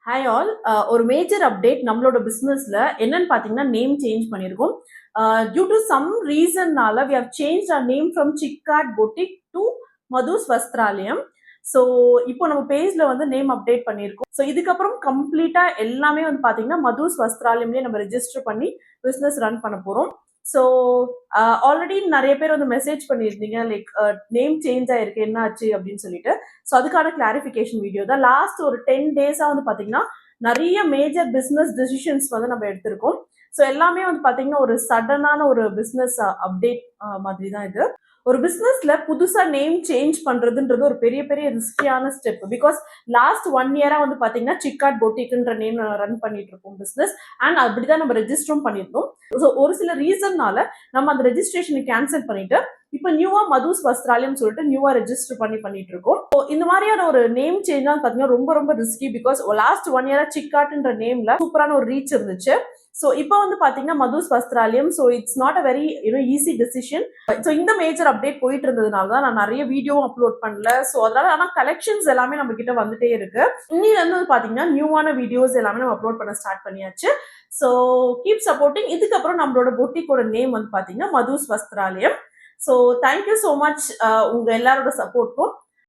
Hi all. ஒரு major update நம்மளோட பிஸ்னஸ்ல என்னன்னு பார்த்தீங்கன்னா நேம் சேஞ்ச் பண்ணியிருக்கோம். டியூ டு சம் ரீசன்னால we have change our name from சிக்காட் boutique to Madhus Vastralayam. So இப்போ நம்ம பேஜ்ல வந்து நேம் அப்டேட் பண்ணியிருக்கோம். ஸோ இதுக்கப்புறம் கம்ப்ளீட்டா எல்லாமே வந்து பார்த்தீங்கன்னா மதுஸ் வஸ்திராலயம்லேயே நம்ம ரெஜிஸ்டர் பண்ணி பிஸ்னஸ் ரன் பண்ண போறோம். ஸோ ஆல்ரெடி நிறைய பேர் வந்து மெசேஜ் பண்ணியிருந்தீங்க லைக் நேம் சேஞ்ச் ஆயிருக்கு என்ன ஆச்சு அப்படின்னு சொல்லிட்டு. ஸோ அதுக்கான கிளாரிஃபிகேஷன் வீடியோ தான். லாஸ்ட் ஒரு 10 டேஸா வந்து பாத்தீங்கன்னா நிறைய மேஜர் பிசினஸ் டிசிஷன்ஸ் வந்து நம்ம எடுத்திருக்கோம். ஸோ எல்லாமே வந்து பாத்தீங்கன்னா ஒரு சடனான ஒரு பிசினஸ் அப்டேட் மாதிரி தான் இது. ஒரு பிசினஸ்ல புதுசா நேம் சேஞ்ச் பண்றதுன்றது ஒரு பெரிய பெரிய ரிஸ்கியான ஸ்டெப். பிகாஸ் லாஸ்ட் 1 இயரா வந்து பாத்தீங்கன்னா சிக்காட் பொட்டிக்ன்ற நேம் ரன் பண்ணிட்டு இருக்கோம் பிசினஸ். அண்ட் அப்படிதான் நம்ம ரெஜிஸ்டரும் பண்ணியிருந்தோம். ஸோ ஒரு சில ரீசன்னால நம்ம அந்த ரெஜிஸ்ட்ரேஷனை கேன்சல் பண்ணிட்டு இப்ப நியூவா மதுஸ் வஸ்திராலயம் சொல்லிட்டு நியூவா ரெஜிஸ்டர் பண்ணிட்டு இருக்கோம். இந்த மாதிரியான ஒரு நேம் சேஞ்ச் தான் பாத்தீங்கன்னா ரொம்ப ரொம்ப ரிஸ்கி. பிகாஸ் லாஸ்ட் 1 இயரா சிக்காட்ன்ற நேம்ல சூப்பரான ஒரு ரீச் இருந்துச்சு. ஸோ இப்போ வந்து பாத்தீங்கன்னா Madhus Vastralayam. So it's not a very easy decision. So இந்த மேஜர் அப்டேட் போயிட்டு இருந்ததுனால தான் நான் நிறைய வீடியோவும் அப்லோட் பண்ணல. ஸோ அதனால ஆனா கலெக்ஷன்ஸ் எல்லாமே நம்ம கிட்ட வந்துட்டே இருக்கு. இன்னில இருந்து பாத்தீங்கன்னா நியூவான வீடியோஸ் எல்லாமே நம்ம அப்லோட் பண்ண ஸ்டார்ட் பண்ணியாச்சு. So keep supporting. இதுக்கப்புறம் நம்மளோட பொட்டிக்கோட நேம் வந்து பாத்தீங்கன்னா Madhus Vastralayam. So thank you so much உங்க எல்லாரோட சப்போர்ட்க்கும்.